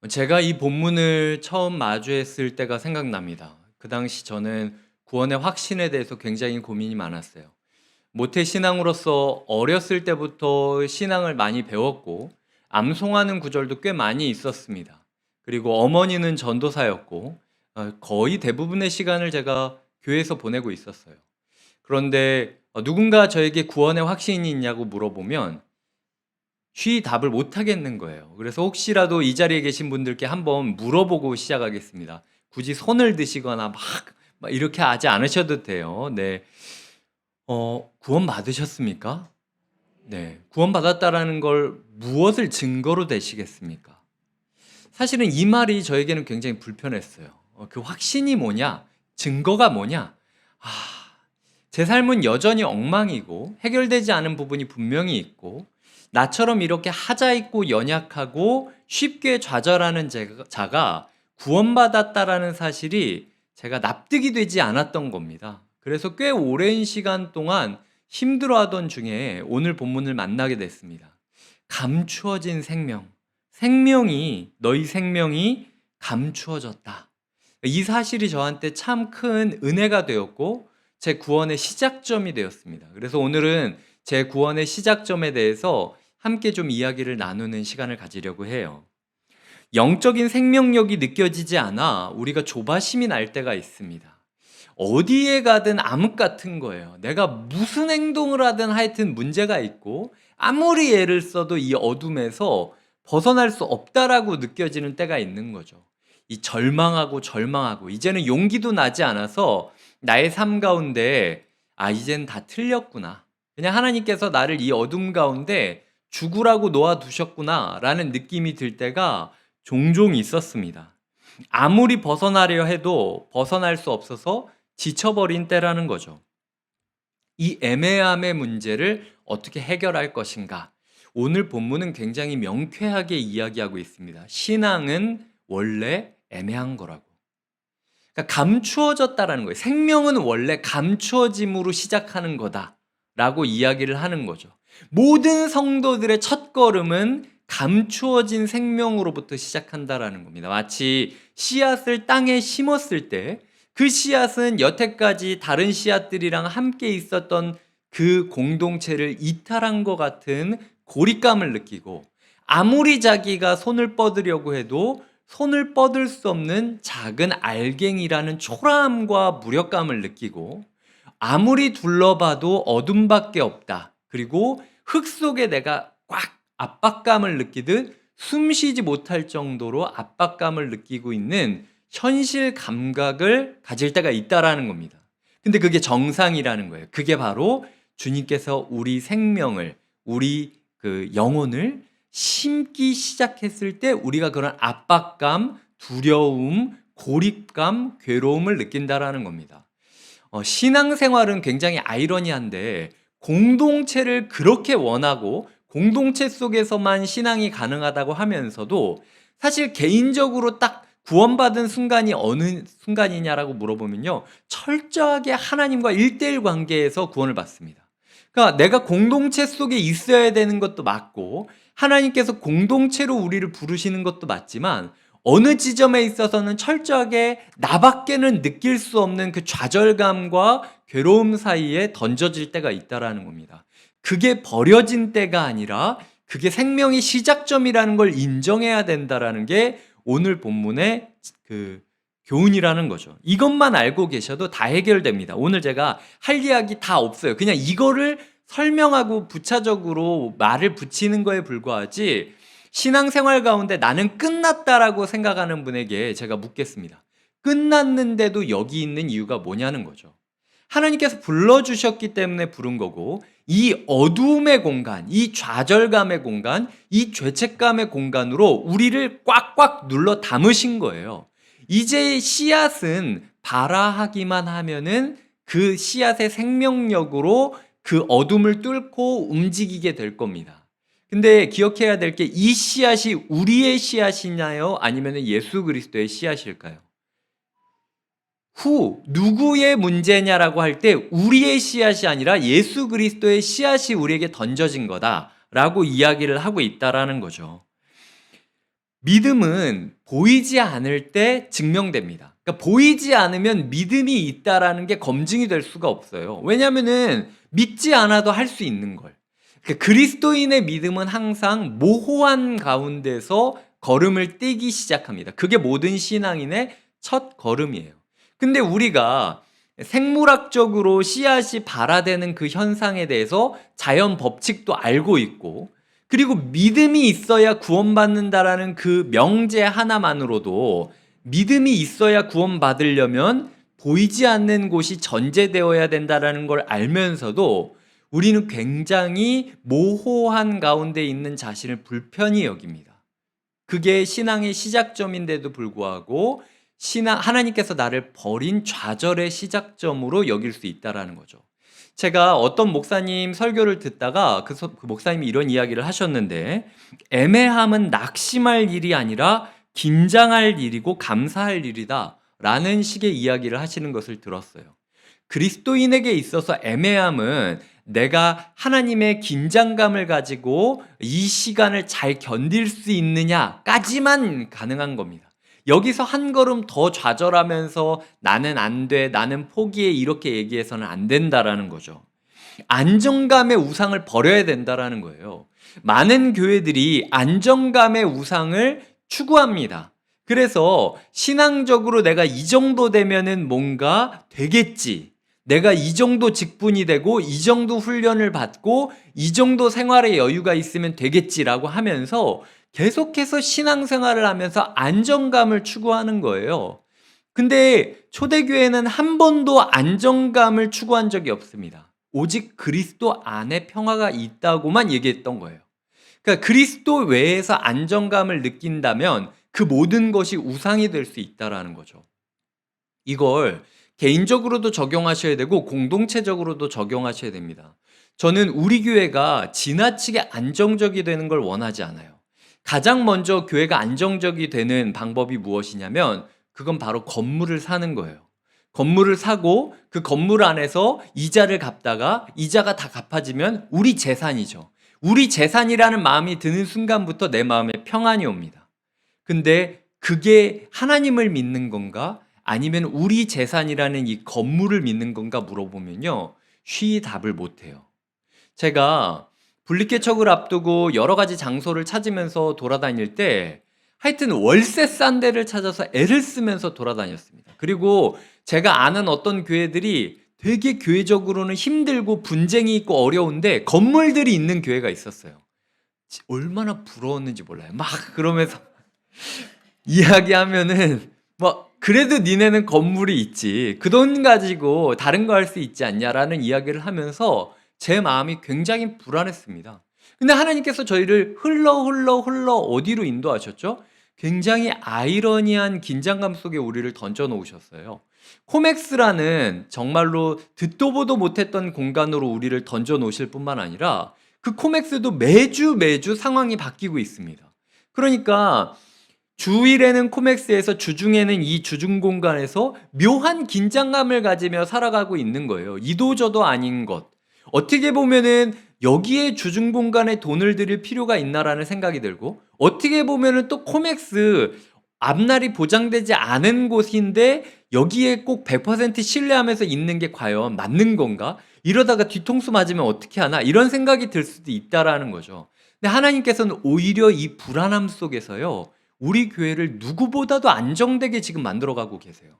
제가 이 본문을 처음 마주했을 때가 생각납니다. 그 당시 저는 구원의 확신에 대해서 굉장히 고민이 많았어요. 모태 신앙으로서 어렸을 때부터 신앙을 많이 배웠고, 암송하는 구절도 꽤 많이 있었습니다. 그리고 어머니는 전도사였고, 거의 대부분의 시간을 제가 교회에서 보내고 있었어요. 그런데 누군가 저에게 구원의 확신이 있냐고 물어보면 쉬 답을 못 하겠는 거예요. 그래서 혹시라도 이 자리에 계신 분들께 한번 물어보고 시작하겠습니다. 굳이 손을 드시거나 막 이렇게 하지 않으셔도 돼요. 네. 구원 받으셨습니까? 네. 구원 받았다라는 걸 무엇을 증거로 대시겠습니까? 사실은 이 말이 저에게는 굉장히 불편했어요. 그 확신이 뭐냐? 증거가 뭐냐? 아, 제 삶은 여전히 엉망이고 해결되지 않은 부분이 분명히 있고 나처럼 이렇게 하자 있고 연약하고 쉽게 좌절하는 자가 구원받았다라는 사실이 제가 납득이 되지 않았던 겁니다. 그래서 꽤 오랜 시간 동안 힘들어하던 중에 오늘 본문을 만나게 됐습니다. 감추어진 생명. 너희 생명이 감추어졌다. 이 사실이 저한테 참 큰 은혜가 되었고 제 구원의 시작점이 되었습니다. 그래서 오늘은 제 구원의 시작점에 대해서 함께 좀 이야기를 나누는 시간을 가지려고 해요. 영적인 생명력이 느껴지지 않아 우리가 조바심이 날 때가 있습니다. 어디에 가든 암흑 같은 거예요. 내가 무슨 행동을 하든 하여튼 문제가 있고 아무리 애를 써도 이 어둠에서 벗어날 수 없다라고 느껴지는 때가 있는 거죠. 이 절망하고 이제는 용기도 나지 않아서 나의 삶 가운데 이젠 다 틀렸구나. 그냥 하나님께서 나를 이 어둠 가운데 죽으라고 놓아두셨구나 라는 느낌이 들 때가 종종 있었습니다. 아무리 벗어나려 해도 벗어날 수 없어서 지쳐버린 때라는 거죠. 이 애매함의 문제를 어떻게 해결할 것인가? 오늘 본문은 굉장히 명쾌하게 이야기하고 있습니다. 신앙은 원래 애매한 거라고. 그러니까 감추어졌다라는 거예요. 생명은 원래 감추어짐으로 시작하는 거다라고 이야기를 하는 거죠. 모든 성도들의 첫걸음은 감추어진 생명으로부터 시작한다라는 겁니다. 마치 씨앗을 땅에 심었을 때 그 씨앗은 여태까지 다른 씨앗들이랑 함께 있었던 그 공동체를 이탈한 것 같은 고립감을 느끼고 아무리 자기가 손을 뻗으려고 해도 손을 뻗을 수 없는 작은 알갱이라는 초라함과 무력감을 느끼고 아무리 둘러봐도 어둠밖에 없다. 그리고 흙 속에 내가 꽉 압박감을 느끼듯 숨쉬지 못할 정도로 압박감을 느끼고 있는 현실 감각을 가질 때가 있다라는 겁니다. 근데 그게 정상이라는 거예요. 그게 바로 주님께서 우리 생명을, 우리 그 영혼을 심기 시작했을 때 우리가 그런 압박감, 두려움, 고립감, 괴로움을 느낀다라는 겁니다. 신앙생활은 굉장히 아이러니한데 공동체를 그렇게 원하고 공동체 속에서만 신앙이 가능하다고 하면서도 사실 개인적으로 딱 구원받은 순간이 어느 순간이냐라고 물어보면요. 철저하게 하나님과 1대1 관계에서 구원을 받습니다. 그러니까 내가 공동체 속에 있어야 되는 것도 맞고 하나님께서 공동체로 우리를 부르시는 것도 맞지만 어느 지점에 있어서는 철저하게 나밖에는 느낄 수 없는 그 좌절감과 괴로움 사이에 던져질 때가 있다라는 겁니다. 그게 버려진 때가 아니라 그게 생명의 시작점이라는 걸 인정해야 된다라는 게 오늘 본문의 그 교훈이라는 거죠. 이것만 알고 계셔도 다 해결됩니다. 오늘 제가 할 이야기 다 없어요. 그냥 이거를 설명하고 부차적으로 말을 붙이는 거에 불과하지 신앙생활 가운데 나는 끝났다라고 생각하는 분에게 제가 묻겠습니다. 끝났는데도 여기 있는 이유가 뭐냐는 거죠. 하나님께서 불러주셨기 때문에 부른 거고 이 어두움의 공간, 이 좌절감의 공간, 이 죄책감의 공간으로 우리를 꽉꽉 눌러 담으신 거예요. 이제 씨앗은 발아하기만 하면은 그 씨앗의 생명력으로 그 어둠을 뚫고 움직이게 될 겁니다. 근데 기억해야 될 게 이 씨앗이 우리의 씨앗이냐요? 아니면 예수 그리스도의 씨앗일까요? 누구의 문제냐라고 할 때 우리의 씨앗이 아니라 예수 그리스도의 씨앗이 우리에게 던져진 거다라고 이야기를 하고 있다라는 거죠. 믿음은 보이지 않을 때 증명됩니다. 그러니까 보이지 않으면 믿음이 있다라는 게 검증이 될 수가 없어요. 왜냐하면은 믿지 않아도 할 수 있는 걸. 그러니까 그리스도인의 믿음은 항상 모호한 가운데서 걸음을 떼기 시작합니다. 그게 모든 신앙인의 첫 걸음이에요. 근데 우리가 생물학적으로 씨앗이 발화되는 그 현상에 대해서 자연 법칙도 알고 있고, 그리고 믿음이 있어야 구원받는다라는 그 명제 하나만으로도, 믿음이 있어야 구원받으려면 보이지 않는 곳이 전제되어야 된다라는 걸 알면서도 우리는 굉장히 모호한 가운데 있는 자신을 불편히 여깁니다. 그게 신앙의 시작점인데도 불구하고 하나님께서 나를 버린 좌절의 시작점으로 여길 수 있다라는 거죠. 제가 어떤 목사님 설교를 듣다가 그 목사님이 이런 이야기를 하셨는데, 애매함은 낙심할 일이 아니라 긴장할 일이고 감사할 일이다 라는 식의 이야기를 하시는 것을 들었어요. 그리스도인에게 있어서 애매함은 내가 하나님의 긴장감을 가지고 이 시간을 잘 견딜 수 있느냐까지만 가능한 겁니다. 여기서 한 걸음 더 좌절하면서 나는 안 돼, 나는 포기해 이렇게 얘기해서는 안 된다라는 거죠. 안정감의 우상을 버려야 된다라는 거예요. 많은 교회들이 안정감의 우상을 추구합니다. 그래서 신앙적으로 내가 이 정도 되면은 뭔가 되겠지. 내가 이 정도 직분이 되고 이 정도 훈련을 받고 이 정도 생활의 여유가 있으면 되겠지라고 하면서 계속해서 신앙생활을 하면서 안정감을 추구하는 거예요. 근데 초대교회는 한 번도 안정감을 추구한 적이 없습니다. 오직 그리스도 안에 평화가 있다고만 얘기했던 거예요. 그러니까 그리스도 외에서 안정감을 느낀다면 그 모든 것이 우상이 될 수 있다라는 거죠. 이걸 개인적으로도 적용하셔야 되고 공동체적으로도 적용하셔야 됩니다. 저는 우리 교회가 지나치게 안정적이 되는 걸 원하지 않아요. 가장 먼저 교회가 안정적이 되는 방법이 무엇이냐면 그건 바로 건물을 사는 거예요. 건물을 사고 그 건물 안에서 이자를 갚다가 이자가 다 갚아지면 우리 재산이죠. 우리 재산이라는 마음이 드는 순간부터 내 마음에 평안이 옵니다. 근데 그게 하나님을 믿는 건가? 아니면 우리 재산이라는 이 건물을 믿는 건가 물어보면요, 쉬이 답을 못해요. 제가 분리개척을 앞두고 여러 가지 장소를 찾으면서 돌아다닐 때 하여튼 월세 싼 데를 찾아서 애를 쓰면서 돌아다녔습니다. 그리고 제가 아는 어떤 교회들이 되게 교회적으로는 힘들고 분쟁이 있고 어려운데 건물들이 있는 교회가 있었어요. 얼마나 부러웠는지 몰라요. 막 그러면서 이야기하면은 뭐 그래도 니네는 건물이 있지, 그 돈 가지고 다른 거 할 수 있지 않냐라는 이야기를 하면서 제 마음이 굉장히 불안했습니다. 근데 하나님께서 저희를 흘러 어디로 인도하셨죠? 굉장히 아이러니한 긴장감 속에 우리를 던져 놓으셨어요. 코맥스라는 정말로 듣도 보도 못했던 공간으로 우리를 던져 놓으실 뿐만 아니라 그 코맥스도 매주 상황이 바뀌고 있습니다. 그러니까 주일에는 코맥스에서, 주중에는 이 주중 공간에서 묘한 긴장감을 가지며 살아가고 있는 거예요. 이도저도 아닌 것. 어떻게 보면은 여기에 주중 공간에 돈을 들일 필요가 있나라는 생각이 들고, 어떻게 보면은 또 코맥스 앞날이 보장되지 않은 곳인데 여기에 꼭 100% 신뢰하면서 있는 게 과연 맞는 건가? 이러다가 뒤통수 맞으면 어떻게 하나? 이런 생각이 들 수도 있다라는 거죠. 근데 하나님께서는 오히려 이 불안함 속에서요, 우리 교회를 누구보다도 안정되게 지금 만들어가고 계세요.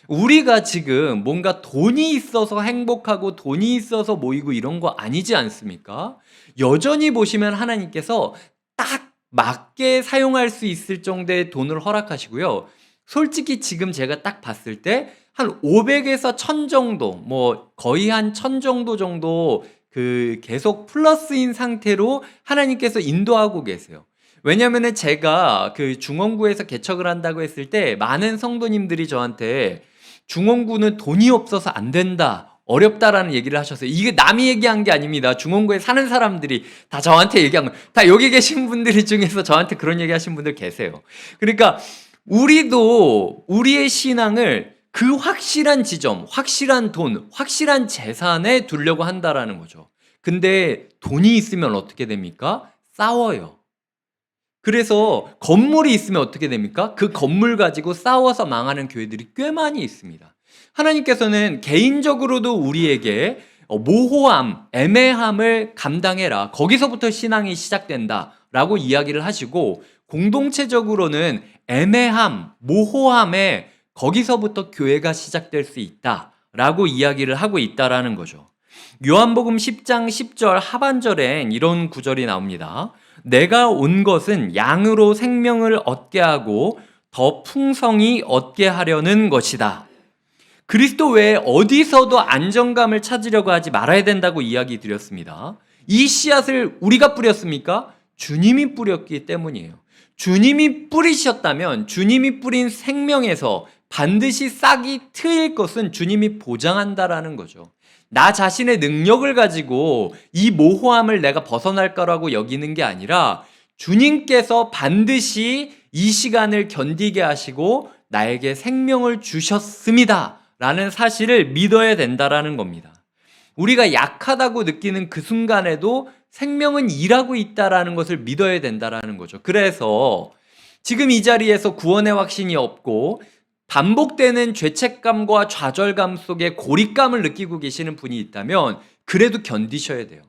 우리가 지금 뭔가 돈이 있어서 행복하고 돈이 있어서 모이고 이런 거 아니지 않습니까? 여전히 보시면 하나님께서 딱 맞게 사용할 수 있을 정도의 돈을 허락하시고요. 솔직히 지금 제가 딱 봤을 때 한 500에서 1000 정도, 뭐 거의 한 1000 정도 그 계속 플러스인 상태로 하나님께서 인도하고 계세요. 왜냐면은 제가 그 중원구에서 개척을 한다고 했을 때 많은 성도님들이 저한테 중원구는 돈이 없어서 안 된다, 어렵다라는 얘기를 하셨어요. 이게 남이 얘기한 게 아닙니다. 중원구에 사는 사람들이 다 저한테 얘기한 거예요. 다 여기 계신 분들 중에서 저한테 그런 얘기 하신 분들 계세요. 그러니까 우리도 우리의 신앙을 그 확실한 지점, 확실한 돈, 확실한 재산에 두려고 한다라는 거죠. 근데 돈이 있으면 어떻게 됩니까? 싸워요. 그래서 건물이 있으면 어떻게 됩니까? 그 건물 가지고 싸워서 망하는 교회들이 꽤 많이 있습니다. 하나님께서는 개인적으로도 우리에게 모호함, 애매함을 감당해라. 거기서부터 신앙이 시작된다. 라고 이야기를 하시고, 공동체적으로는 애매함, 모호함에 거기서부터 교회가 시작될 수 있다. 라고 이야기를 하고 있다라는 거죠. 요한복음 10장 10절 하반절엔 이런 구절이 나옵니다. 내가 온 것은 양으로 생명을 얻게 하고 더 풍성히 얻게 하려는 것이다. 그리스도 외에 어디서도 안정감을 찾으려고 하지 말아야 된다고 이야기 드렸습니다. 이 씨앗을 우리가 뿌렸습니까? 주님이 뿌렸기 때문이에요. 주님이 뿌리셨다면 주님이 뿌린 생명에서 반드시 싹이 트일 것은 주님이 보장한다라는 거죠. 나 자신의 능력을 가지고 이 모호함을 내가 벗어날 거라고 여기는 게 아니라 주님께서 반드시 이 시간을 견디게 하시고 나에게 생명을 주셨습니다. 라는 사실을 믿어야 된다라는 겁니다. 우리가 약하다고 느끼는 그 순간에도 생명은 일하고 있다라는 것을 믿어야 된다라는 거죠. 그래서 지금 이 자리에서 구원의 확신이 없고 반복되는 죄책감과 좌절감 속에 고립감을 느끼고 계시는 분이 있다면 그래도 견디셔야 돼요.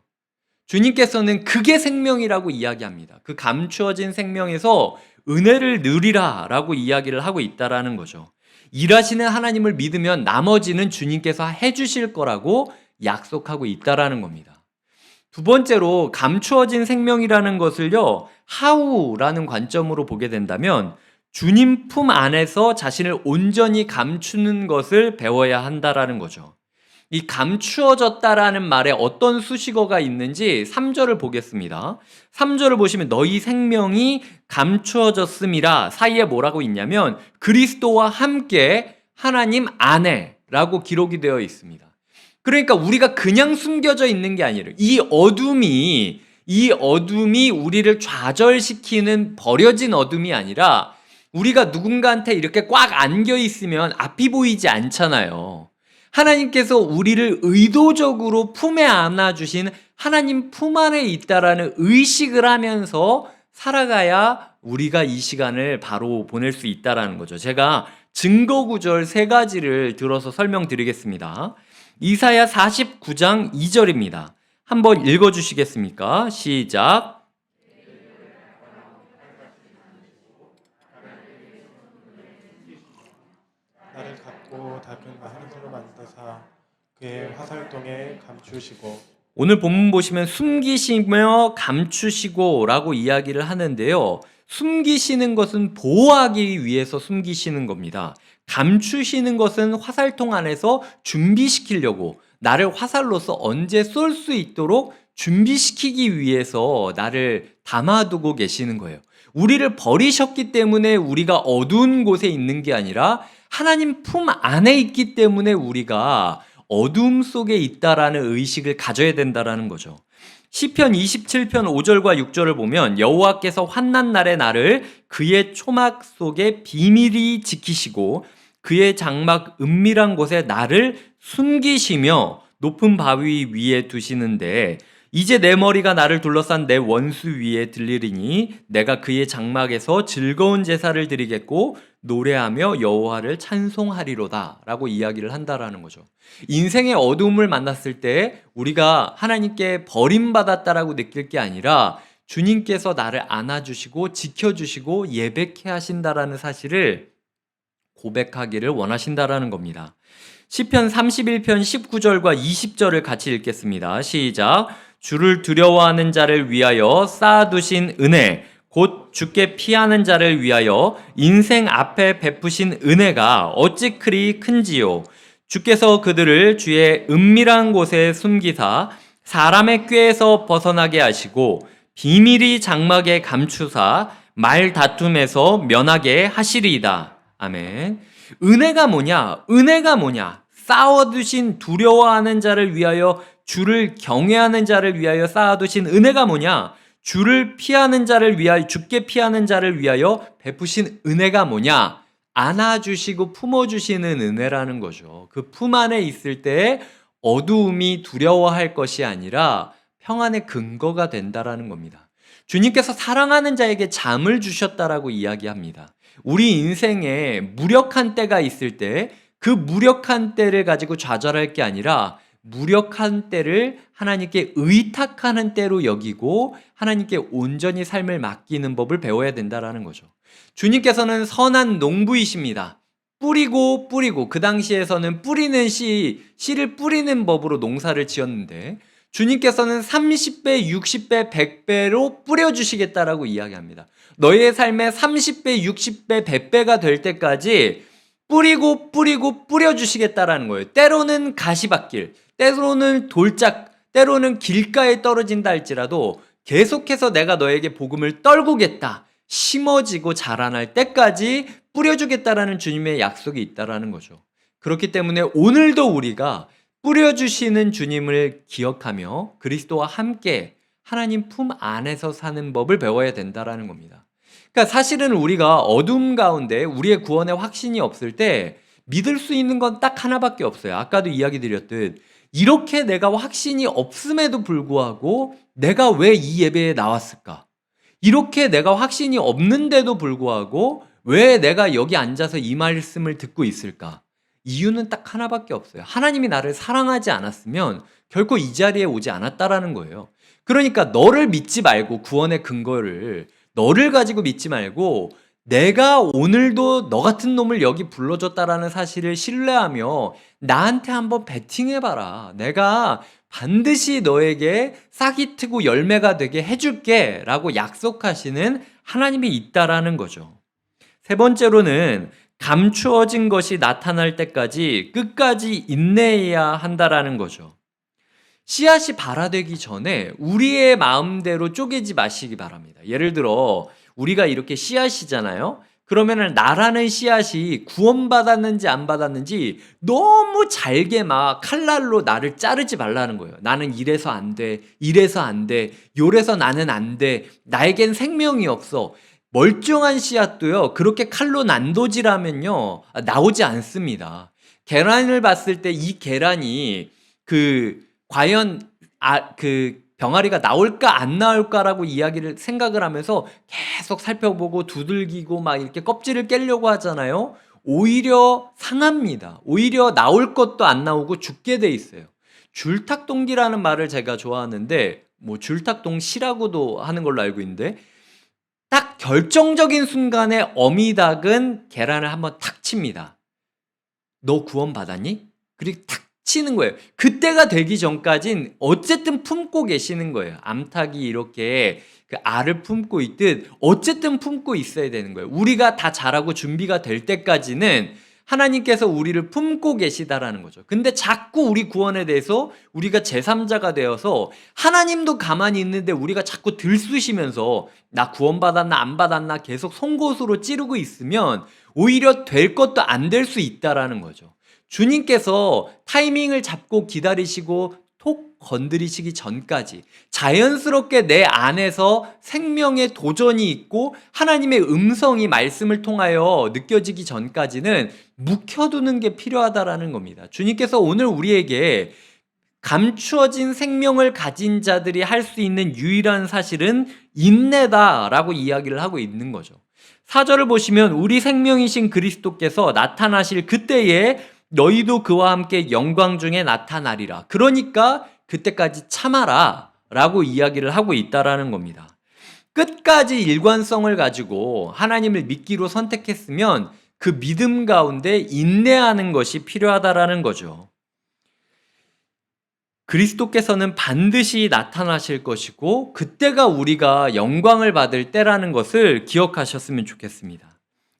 주님께서는 그게 생명이라고 이야기합니다. 그 감추어진 생명에서 은혜를 누리라 라고 이야기를 하고 있다라는 거죠. 일하시는 하나님을 믿으면 나머지는 주님께서 해주실 거라고 약속하고 있다라는 겁니다. 두 번째로 감추어진 생명이라는 것을요, 하우라는 관점으로 보게 된다면 주님 품 안에서 자신을 온전히 감추는 것을 배워야 한다라는 거죠. 이 감추어졌다라는 말에 어떤 수식어가 있는지 3절을 보겠습니다. 3절을 보시면 너희 생명이 감추어졌음이라 사이에 뭐라고 있냐면 그리스도와 함께 하나님 안에라고 기록이 되어 있습니다. 그러니까 우리가 그냥 숨겨져 있는 게 아니라 이 어둠이 우리를 좌절시키는 버려진 어둠이 아니라 우리가 누군가한테 이렇게 꽉 안겨 있으면 앞이 보이지 않잖아요. 하나님께서 우리를 의도적으로 품에 안아주신 하나님 품 안에 있다라는 의식을 하면서 살아가야 우리가 이 시간을 바로 보낼 수 있다라는 거죠. 제가 증거 구절 3가지를 들어서 설명드리겠습니다. 이사야 49장 2절입니다. 한번 읽어주시겠습니까? 시작. 나를 갖고 닭은 하늘로 만드사 그의 화살동에 감추시고. 오늘 본문 보시면 숨기시며 감추시고 라고 이야기를 하는데요. 숨기시는 것은 보호하기 위해서 숨기시는 겁니다. 감추시는 것은 화살통 안에서 준비시키려고 나를 화살로서 언제 쏠 수 있도록 준비시키기 위해서 나를 담아두고 계시는 거예요. 우리를 버리셨기 때문에 우리가 어두운 곳에 있는 게 아니라 하나님 품 안에 있기 때문에 우리가 어둠 속에 있다라는 의식을 가져야 된다라는 거죠. 시편 27편 5절과 6절을 보면 여호와께서 환난 날에 나를 그의 초막 속에 비밀히 지키시고 그의 장막 은밀한 곳에 나를 숨기시며 높은 바위 위에 두시는데 이제 내 머리가 나를 둘러싼 내 원수 위에 들리리니 내가 그의 장막에서 즐거운 제사를 드리겠고 노래하며 여호와를 찬송하리로다 라고 이야기를 한다라는 거죠. 인생의 어두움을 만났을 때 우리가 하나님께 버림받았다라고 느낄 게 아니라 주님께서 나를 안아주시고 지켜주시고 예배케 하신다라는 사실을 고백하기를 원하신다라는 겁니다. 시편 31편 19절과 20절을 같이 읽겠습니다. 시작. 주를 두려워하는 자를 위하여 쌓아두신 은혜 곧 주께 피하는 자를 위하여 인생 앞에 베푸신 은혜가 어찌 그리 큰지요. 주께서 그들을 주의 은밀한 곳에 숨기사 사람의 꾀에서 벗어나게 하시고 비밀이 장막에 감추사 말 다툼에서 면하게 하시리이다. 아멘. 은혜가 뭐냐? 은혜가 뭐냐? 쌓아두신 두려워하는 자를 위하여 주를 경외하는 자를 위하여 쌓아두신 은혜가 뭐냐? 주를 피하는 자를 위하여 주께 피하는 자를 위하여 베푸신 은혜가 뭐냐? 안아주시고 품어주시는 은혜라는 거죠. 그 품 안에 있을 때 어두움이 두려워할 것이 아니라 평안의 근거가 된다라는 겁니다. 주님께서 사랑하는 자에게 잠을 주셨다라고 이야기합니다. 우리 인생에 무력한 때가 있을 때 그 무력한 때를 가지고 좌절할 게 아니라 무력한 때를 하나님께 의탁하는 때로 여기고 하나님께 온전히 삶을 맡기는 법을 배워야 된다라는 거죠. 주님께서는 선한 농부이십니다. 뿌리고 그 당시에서는 뿌리는 씨를 뿌리는 법으로 농사를 지었는데 주님께서는 30배, 60배, 100배로 뿌려주시겠다라고 이야기합니다. 너희의 삶에 30배, 60배, 100배가 될 때까지 뿌리고 뿌려주시겠다라는 거예요. 때로는 가시밭길, 때로는 돌짝, 때로는 길가에 떨어진다 할지라도 계속해서 내가 너에게 복음을 떨구겠다. 심어지고 자라날 때까지 뿌려주겠다라는 주님의 약속이 있다라는 거죠. 그렇기 때문에 오늘도 우리가 뿌려주시는 주님을 기억하며 그리스도와 함께 하나님 품 안에서 사는 법을 배워야 된다라는 겁니다. 그러니까 사실은 우리가 어둠 가운데 우리의 구원의 확신이 없을 때 믿을 수 있는 건 딱 하나밖에 없어요. 아까도 이야기 드렸듯 이렇게 내가 확신이 없음에도 불구하고 내가 왜 이 예배에 나왔을까? 이렇게 내가 확신이 없는데도 불구하고 왜 내가 여기 앉아서 이 말씀을 듣고 있을까? 이유는 딱 하나밖에 없어요. 하나님이 나를 사랑하지 않았으면 결코 이 자리에 오지 않았다라는 거예요. 그러니까 너를 믿지 말고 구원의 근거를 너를 가지고 믿지 말고 내가 오늘도 너 같은 놈을 여기 불러줬다라는 사실을 신뢰하며 나한테 한번 베팅해봐라. 내가 반드시 너에게 싹이 트고 열매가 되게 해줄게 라고 약속하시는 하나님이 있다라는 거죠. 세 번째로는 감추어진 것이 나타날 때까지 끝까지 인내해야 한다라는 거죠. 씨앗이 발화되기 전에 우리의 마음대로 쪼개지 마시기 바랍니다. 예를 들어 우리가 이렇게 씨앗이잖아요. 그러면은 나라는 씨앗이 구원받았는지 안 받았는지 너무 잘게 막 칼날로 나를 자르지 말라는 거예요. 나는 이래서 안 돼, 이래서 안 돼, 요래서 나는 안 돼, 나에겐 생명이 없어. 멀쩡한 씨앗도요 그렇게 칼로 난도질하면요 나오지 않습니다. 계란을 봤을 때 이 계란이 과연 병아리가 나올까 안 나올까라고 이야기를 생각을 하면서 계속 살펴보고 두들기고 막 이렇게 껍질을 깨려고 하잖아요. 오히려 상합니다. 오히려 나올 것도 안 나오고 죽게 돼 있어요. 줄탁동기라는 말을 제가 좋아하는데 뭐 줄탁동시라고도 하는 걸로 알고 있는데 딱 결정적인 순간에 어미닭은 계란을 한번 탁 칩니다. 너 구원 받았니? 그리고 탁 치는 거예요. 그때가 되기 전까진 어쨌든 품고 계시는 거예요. 암탉이 이렇게 그 알을 품고 있듯 어쨌든 품고 있어야 되는 거예요. 우리가 다 자라고 준비가 될 때까지는 하나님께서 우리를 품고 계시다라는 거죠. 근데 자꾸 우리 구원에 대해서 우리가 제3자가 되어서 하나님도 가만히 있는데 우리가 자꾸 들쑤시면서 나 구원받았나 안 받았나 계속 송곳으로 찌르고 있으면 오히려 될 것도 안 될 수 있다라는 거죠. 주님께서 타이밍을 잡고 기다리시고 톡 건드리시기 전까지 자연스럽게 내 안에서 생명의 도전이 있고 하나님의 음성이 말씀을 통하여 느껴지기 전까지는 묵혀두는 게 필요하다라는 겁니다. 주님께서 오늘 우리에게 감추어진 생명을 가진 자들이 할 수 있는 유일한 사실은 인내다라고 이야기를 하고 있는 거죠. 4절을 보시면 우리 생명이신 그리스도께서 나타나실 그때에 너희도 그와 함께 영광 중에 나타나리라. 그러니까 그때까지 참아라 라고 이야기를 하고 있다라는 겁니다. 끝까지 일관성을 가지고 하나님을 믿기로 선택했으면 그 믿음 가운데 인내하는 것이 필요하다라는 거죠. 그리스도께서는 반드시 나타나실 것이고 그때가 우리가 영광을 받을 때라는 것을 기억하셨으면 좋겠습니다.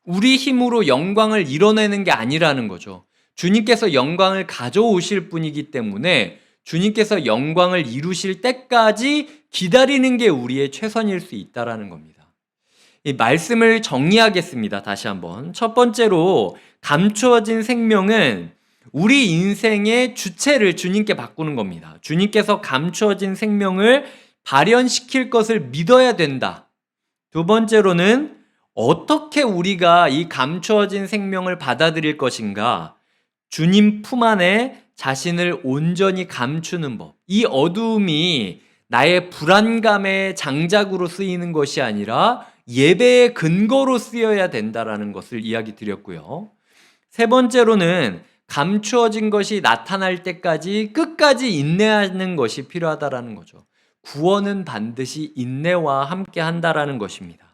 우리 힘으로 영광을 이뤄내는 게 아니라는 거죠. 주님께서 영광을 가져오실 분이기 때문에 주님께서 영광을 이루실 때까지 기다리는 게 우리의 최선일 수 있다는 겁니다. 이 말씀을 정리하겠습니다. 다시 한번. 첫 번째로 감추어진 생명은 우리 인생의 주체를 주님께 바꾸는 겁니다. 주님께서 감추어진 생명을 발현시킬 것을 믿어야 된다. 두 번째로는 어떻게 우리가 이 감추어진 생명을 받아들일 것인가? 주님 품 안에 자신을 온전히 감추는 법. 이 어두움이 나의 불안감의 장작으로 쓰이는 것이 아니라 예배의 근거로 쓰여야 된다라는 것을 이야기 드렸고요. 세 번째로는 감추어진 것이 나타날 때까지 끝까지 인내하는 것이 필요하다라는 거죠. 구원은 반드시 인내와 함께 한다라는 것입니다.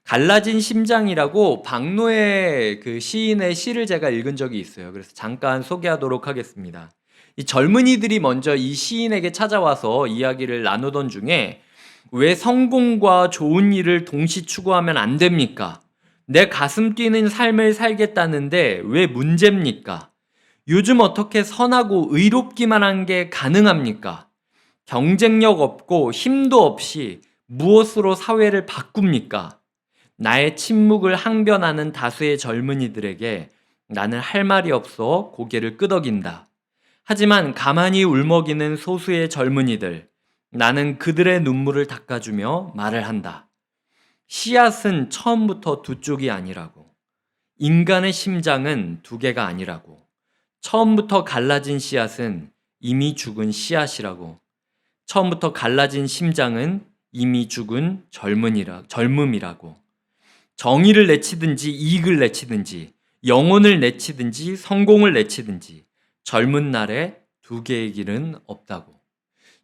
갈라진 심장이라고 박노의 그 시인의 시를 제가 읽은 적이 있어요. 그래서 잠깐 소개하도록 하겠습니다. 이 젊은이들이 먼저 이 시인에게 찾아와서 이야기를 나누던 중에 왜 성공과 좋은 일을 동시 추구하면 안 됩니까? 내 가슴 뛰는 삶을 살겠다는데 왜 문제입니까? 요즘 어떻게 선하고 의롭기만 한 게 가능합니까? 경쟁력 없고 힘도 없이 무엇으로 사회를 바꿉니까? 나의 침묵을 항변하는 다수의 젊은이들에게 나는 할 말이 없어 고개를 끄덕인다. 하지만 가만히 울먹이는 소수의 젊은이들, 나는 그들의 눈물을 닦아주며 말을 한다. 씨앗은 처음부터 두 쪽이 아니라고. 인간의 심장은 두 개가 아니라고. 처음부터 갈라진 씨앗은 이미 죽은 씨앗이라고. 처음부터 갈라진 심장은 이미 죽은 젊음이라고. 정의를 내치든지 이익을 내치든지 영혼을 내치든지 성공을 내치든지 젊은 날에 두 개의 길은 없다고.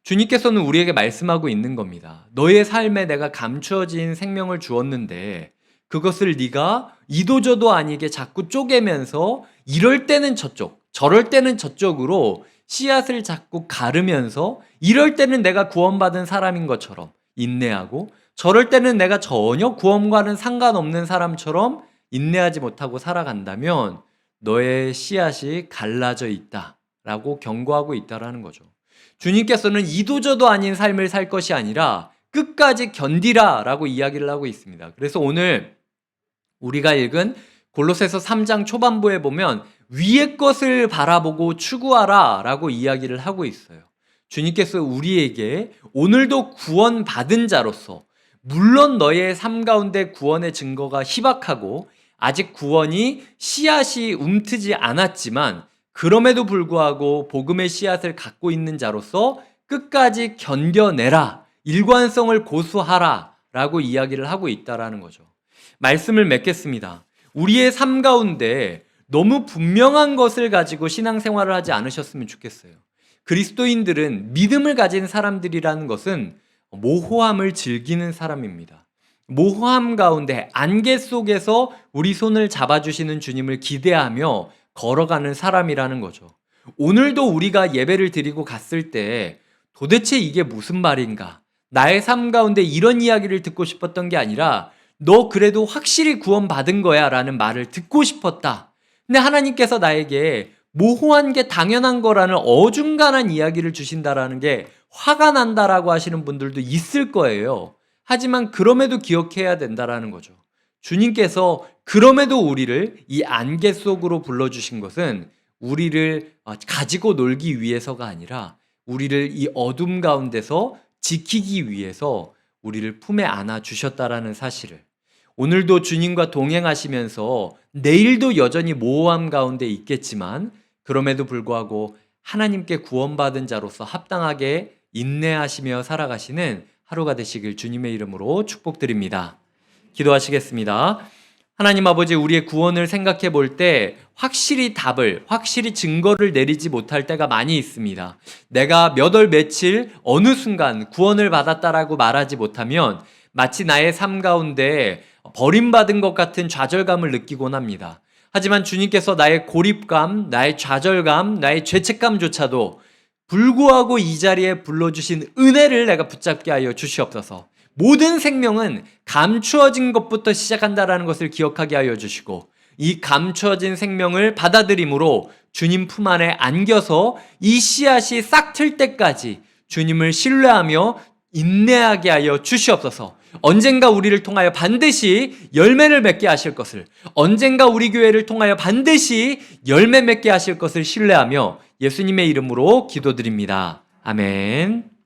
주님께서는 우리에게 말씀하고 있는 겁니다. 너의 삶에 내가 감추어진 생명을 주었는데 그것을 네가 이도저도 아니게 자꾸 쪼개면서 이럴 때는 저쪽, 저럴 때는 저쪽으로 씨앗을 자꾸 가르면서 이럴 때는 내가 구원받은 사람인 것처럼 인내하고 저럴 때는 내가 전혀 구원과는 상관없는 사람처럼 인내하지 못하고 살아간다면 너의 씨앗이 갈라져 있다라고 경고하고 있다라는 거죠. 주님께서는 이도저도 아닌 삶을 살 것이 아니라 끝까지 견디라라고 이야기를 하고 있습니다. 그래서 오늘 우리가 읽은 골로새서 3장 초반부에 보면 위의 것을 바라보고 추구하라라고 이야기를 하고 있어요. 주님께서 우리에게 오늘도 구원받은 자로서 물론 너의 삶 가운데 구원의 증거가 희박하고 아직 구원이 씨앗이 움트지 않았지만 그럼에도 불구하고 복음의 씨앗을 갖고 있는 자로서 끝까지 견뎌내라, 일관성을 고수하라 라고 이야기를 하고 있다라는 거죠. 말씀을 맺겠습니다. 우리의 삶 가운데 너무 분명한 것을 가지고 신앙생활을 하지 않으셨으면 좋겠어요. 그리스도인들은 믿음을 가진 사람들이라는 것은 모호함을 즐기는 사람입니다. 모호함 가운데 안개 속에서 우리 손을 잡아주시는 주님을 기대하며 걸어가는 사람이라는 거죠. 오늘도 우리가 예배를 드리고 갔을 때 도대체 이게 무슨 말인가? 나의 삶 가운데 이런 이야기를 듣고 싶었던 게 아니라 너 그래도 확실히 구원받은 거야 라는 말을 듣고 싶었다. 근데 하나님께서 나에게 모호한 게 당연한 거라는 어중간한 이야기를 주신다라는 게 화가 난다라고 하시는 분들도 있을 거예요. 하지만 그럼에도 기억해야 된다라는 거죠. 주님께서 그럼에도 우리를 이 안개 속으로 불러주신 것은 우리를 가지고 놀기 위해서가 아니라 우리를 이 어둠 가운데서 지키기 위해서 우리를 품에 안아 주셨다라는 사실을, 오늘도 주님과 동행하시면서 내일도 여전히 모호함 가운데 있겠지만 그럼에도 불구하고 하나님께 구원받은 자로서 합당하게 인내하시며 살아가시는 하루가 되시길 주님의 이름으로 축복드립니다. 기도하시겠습니다. 하나님 아버지, 우리의 구원을 생각해 볼 때 확실히 증거를 내리지 못할 때가 많이 있습니다. 내가 몇 월 며칠 어느 순간 구원을 받았다라고 말하지 못하면 마치 나의 삶 가운데 버림받은 것 같은 좌절감을 느끼곤 합니다. 하지만 주님께서 나의 고립감, 나의 좌절감, 나의 죄책감조차도 불구하고 이 자리에 불러주신 은혜를 내가 붙잡게 하여 주시옵소서. 모든 생명은 감추어진 것부터 시작한다라는 것을 기억하게 하여 주시고 이 감추어진 생명을 받아들임으로 주님 품 안에 안겨서 이 씨앗이 싹 틀 때까지 주님을 신뢰하며 인내하게 하여 주시옵소서. 언젠가 우리를 통하여 반드시 열매를 맺게 하실 것을, 언젠가 우리 교회를 통하여 반드시 열매 맺게 하실 것을 신뢰하며 예수님의 이름으로 기도드립니다. 아멘.